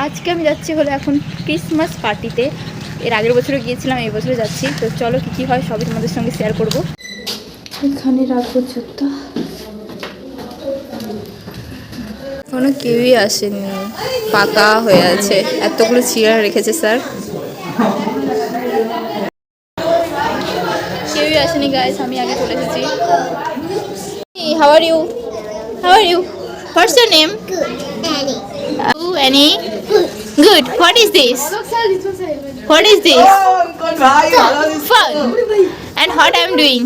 আজকে আমি যাচ্ছি হলো এখন ক্রিসমাস পার্টিতে। এর আগের বছরে গিয়েছিলাম, এই বছরে যাচ্ছি। তো চলো কী হয় সবই তোমাদের সঙ্গে শেয়ার করব। এখানে রাখবো জুতো। এখনো কেউই আসেনি, ফাঁকা হয়ে আছে। এতগুলো চেয়ার রেখেছে স্যার, কেউই আসেনি গাইস। আমি আগে চলে এসেছি। How are you? How are you? What's your name? Annie. Oh, Annie. Good. What is this? What is this? Fun. And what I'm doing?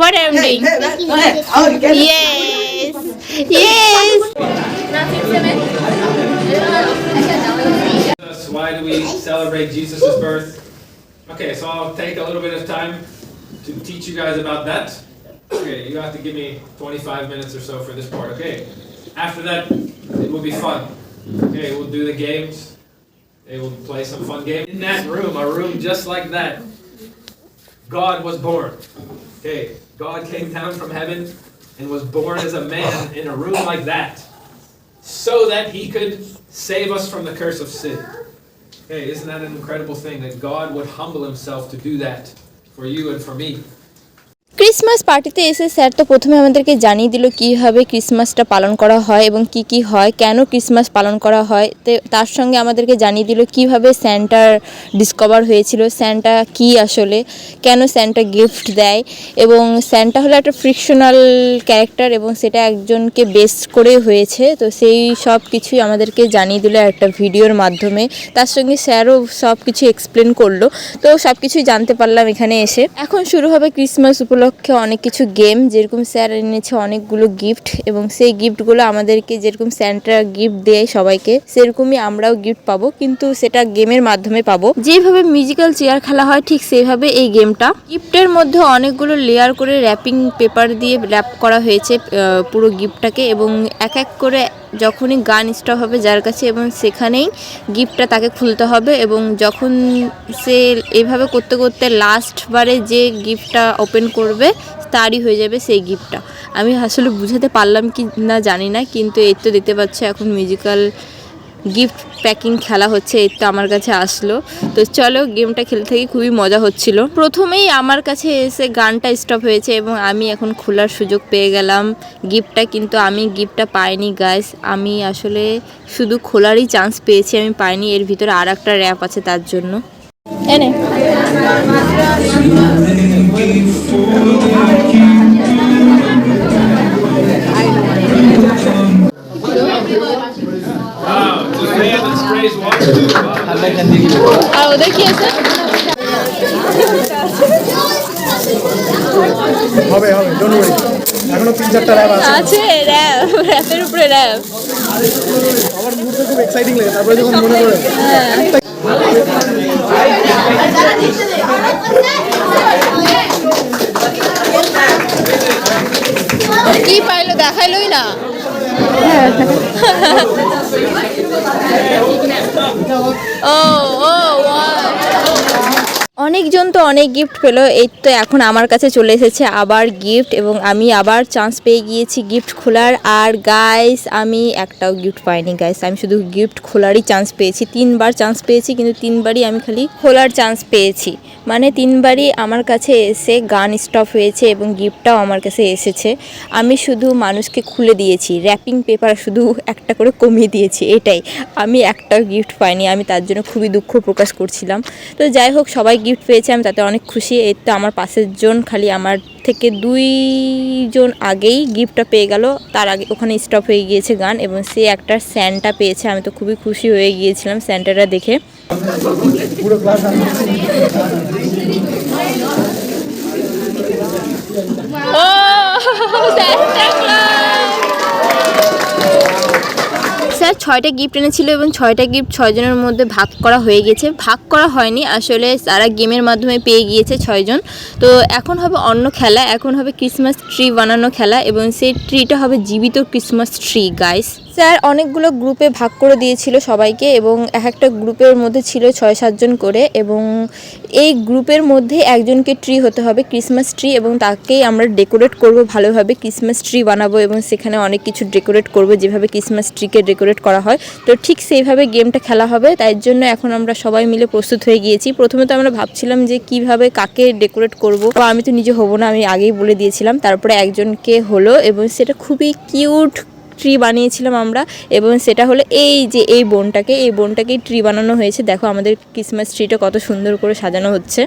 What I'm doing? Yes. Yes. Why do we celebrate Jesus' birth? Okay, so I'll take a little bit of time to teach you guys about that. Okay, you have to give me 25 minutes or so for this part, okay? After that, it will be fun. Okay, we'll do the games. Okay, we'll play some fun games. In that room, a room just like that, God was born. Okay, God came down from heaven and was born as a man in a room like that, so that he could save us from the curse of sin. Okay, isn't that an incredible thing that God would humble himself to do that for you and for me? Christmas পার্টিতে এসে sir তো প্রথমে আমাদেরকে জানিয়ে দিল কীভাবে ক্রিসমাসটা পালন করা হয় এবং কি হয়, কেন ক্রিসমাস পালন করা হয়। তো তার সঙ্গে আমাদেরকে জানিয়ে দিল কিভাবে স্যান্টার ডিসকভার হয়েছিল, স্যান্টা কি আসলে, কেন স্যান্টা গিফট দেয়, এবং স্যান্টা হলো একটা ফ্রিকশনাল ক্যারেক্টার এবং সেটা একজনকে বেস করে হয়েছে। তো সেই সব কিছুই আমাদেরকে জানিয়ে দিল একটা ভিডিওর মাধ্যমে। তার সঙ্গে স্যারও সব কিছু এক্সপ্লেন করলো। তো সব কিছুই জানতে পারলাম এখানে এসে। এখন শুরু হবে ক্রিসমাস উপলক্ষে অনেক কিছু গেম, যেরকম স্যার এনেছে অনেকগুলো গিফট, এবং সেই গিফটগুলো আমাদেরকে যেরকম স্যান্টা গিফট দেয় সবাইকে, সেরকমই আমরাও গিফট পাবো, কিন্তু সেটা গেমের মাধ্যমে পাবো। যেভাবে মিউজিক্যাল চেয়ার খেলা হয় ঠিক সেইভাবে এই গেমটা। গিফটের মধ্যে অনেকগুলো লেয়ার করে র্যাপিং পেপার দিয়ে র্যাপ করা হয়েছে পুরো গিফটটাকে, এবং এক এক করে যখনই গান স্টপ হবে যার কাছে, এবং সেখানেই গিফটটা তাকে খুলতে হবে, এবং যখন সে এভাবে করতে করতে লাস্টবারে যে গিফটটা ওপেন করবে তারই হয়ে যাবে সেই গিফটটা। আমি আসলে বুঝাতে পারলাম কি না জানি না, কিন্তু এই তো দেখতে পাচ্ছ এখন মিউজিক্যাল গিফট প্যাকিং খেলা হচ্ছে। এই তো আমার কাছে আসলো। তো চলো গেমটা খেলতে থেকে খুবই মজা হচ্ছিল। প্রথমেই আমার কাছে এসে গানটা স্টপ হয়েছে এবং আমি এখন খোলার সুযোগ পেয়ে গেলাম গিফটটা, কিন্তু আমি গিফটটা পাইনি গাইস। আমি আসলে শুধু খোলারই চান্স পেয়েছি, আমি পাইনি। এর ভিতরে আর একটা র্যাপ আছে তার জন্য। এনে আর ওদের কি আছে? হবে ডোন্ট ওয়ারি, এখনো 3-4টা র্যাপ আছে। র্যাপের উপরে র্যাপ। আমার মুহূর্তে খুব এক্সাইটিং লাগে, তারপরে যখন মনে পড়ে কি পাইলো দেখাইলোই না। অনেকজন তো অনেক গিফট পেলো। এই তো এখন আমার কাছে চলে এসেছে আবার গিফট, এবং আমি আবার চান্স পেয়ে গিয়েছি গিফট খোলার। আর গাইস আমি একটাও গিফট পাইনি গাইস, আমি শুধু গিফট খোলারই চান্স পেয়েছি। 3বার চান্স পেয়েছি, কিন্তু 3বারই আমি খালি খোলার চান্স পেয়েছি। মানে 3বারই আমার কাছে এসে গান স্টপ হয়েছে এবং গিফটটাও আমার কাছে এসেছে। আমি শুধু মানুষকে খুলে দিয়েছি, র্যাপিং পেপার শুধু একটা করে কমিয়ে দিয়েছি, এটাই। আমি একটাও গিফট পাইনি, আমি তার জন্য খুবই দুঃখ প্রকাশ করছিলাম। তো যাই হোক, সবাই গিফট পেয়েছে, আমি তাতে অনেক খুশি। এই তো আমার পাশের জন খালি আমার থেকে 2 জন আগেই গিফটটা পেয়ে গেল, তার আগে ওখানে স্টপ হয়ে গিয়েছে গান, এবং সে একটা স্যান্টা পেয়েছে। আমি তো খুবই খুশি হয়ে গিয়েছিলাম স্যান্টাটা দেখে। পুরো ক্লাস ও স্যান্টা ক্লজ! স্যার 6টা গিফট এনেছিল এবং 6টা গিফট 6 জনের মধ্যে ভাগ করা হয়ে গেছে। ভাগ করা হয়নি আসলে, তারা গেমের মাধ্যমে পেয়ে গিয়েছে 6 জন। তো এখন হবে অন্য খেলা, এখন হবে ক্রিসমাস ট্রি বানানো খেলা, এবং সেই ট্রিটা হবে জীবিত ক্রিসমাস ট্রি গাইস। স্যার অনেকগুলো গ্রুপে ভাগ করে দিয়েছিল সবাইকে এবং এক একটা গ্রুপের মধ্যে ছিল 6-7 জন করে এবং এই গ্রুপের মধ্যে একজনকে ট্রি হতে হবে, ক্রিসমাস ট্রি, এবং তাকেই আমরা ডেকোরেট করব ভালোভাবে, ক্রিসমাস ট্রি বানাবো এবং সেখানে অনেক কিছু ডেকোরেট করব যেভাবে ক্রিসমাস ট্রিকে ডেকোরেট করা হয়। তো ঠিক সেইভাবে গেমটা খেলা হবে, তাই জন্য এখন আমরা সবাই মিলে প্রস্তুত হয়ে গিয়েছি। প্রথমে তো আমরা ভাবছিলাম যে কিভাবে কাকে ডেকোরেট করব, তো আমি তো নিজে হব না, আমি আগেই বলে দিয়েছিলাম। তারপরে একজনকে হলো এবং সেটা খুবই কিউট ট্রি বানিয়েছিলাম আমরা, এবং সেটা হলো এই যে এই বোনটাকেই ট্রি বানানো হয়েছে। দেখো আমাদের ক্রিসমাস ট্রিটা কত সুন্দর করে সাজানো হচ্ছে।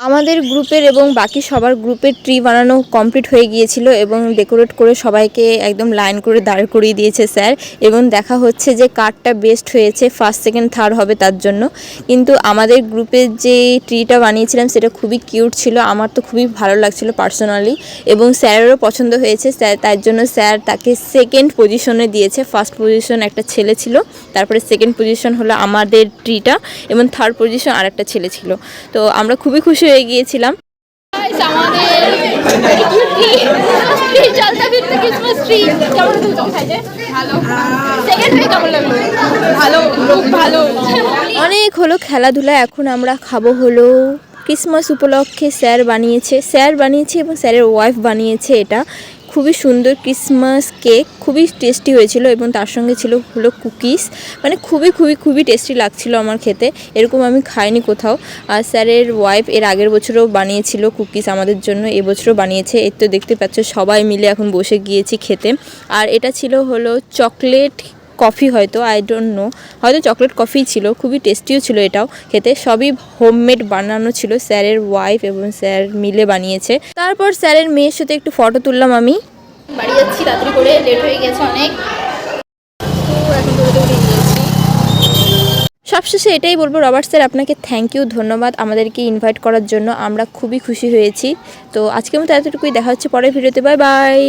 আমাদের গ্রুপের এবং বাকি সবার গ্রুপের ট্রি বানানো কমপ্লিট হয়ে গিয়েছিল এবং ডেকোরেট করে সবাইকে একদম লাইন করে দাঁড় করিয়ে দিয়েছে স্যার, এবং দেখা হচ্ছে যে কারটা বেস্ট হয়েছে, ফার্স্ট সেকেন্ড থার্ড হবে তার জন্য। কিন্তু আমাদের গ্রুপের যে ট্রিটা বানিয়েছিলাম সেটা খুবই কিউট ছিল, আমার তো খুবই ভালো লাগছিল পার্সোনালি, এবং স্যারেরও পছন্দ হয়েছে। স্যার তার জন্য স্যার তাকে সেকেন্ড পজিশনে দিয়েছে। ফার্স্ট পজিশন একটা ছেলে ছিল, তারপরে সেকেন্ড পজিশন হলো আমাদের ট্রিটা, এবং থার্ড পজিশন আর একটা ছেলে ছিল। তো আমরা খুবই খুশি হয়ে গিয়েছিলাম। অনেক হলো খেলাধুলা, এখন আমরা খাবো হলো ক্রিসমাস উপলক্ষে স্যার বানিয়েছে এবং স্যারের ওয়াইফ বানিয়েছে। এটা খুবই সুন্দর ক্রিসমাস কেক, খুবই টেস্টি হয়েছিল এবং তার সঙ্গে ছিল হলো কুকিজ, মানে খুবই টেস্টি লাগছিল আমার খেতে, এরকম আমি খাইনি কোথাও। আর স্যারের ওয়াইফ এর আগের বছরও বানিয়েছিল কুকিজ আমাদের জন্য, এবছরও বানিয়েছে। এই তো দেখতে পাচ্ছ সবাই মিলে এখন বসে গিয়েছি খেতে। আর এটা ছিল হলো চকলেট কফি, হয়তো আই ডোন্ট নো, হয়তো চকলেট কফিই ছিল, খুবই টেস্টিও ছিল এটাও খেতে। সবই হোমমেড বানানো ছিল, স্যারের ওয়াইফ এবং স্যার মিলে বানিয়েছে। তারপর স্যারের মেয়ের সাথে একটু ফটো তুললাম আমি। বাড়ি যাচ্ছি তাড়াতাড়ি করে, লেট হয়ে গেছে অনেক। সবশেষে এটাই বলবো, রবার্ট স্যার আপনাকে থ্যাংক ইউ, ধন্যবাদ আমাদেরকে ইনভাইট করার জন্য, আমরা খুবই খুশি হয়েছি। তো আজকের মতো এতটুকুই, দেখা হচ্ছে পরের ভিডিওতে, বাই বাই।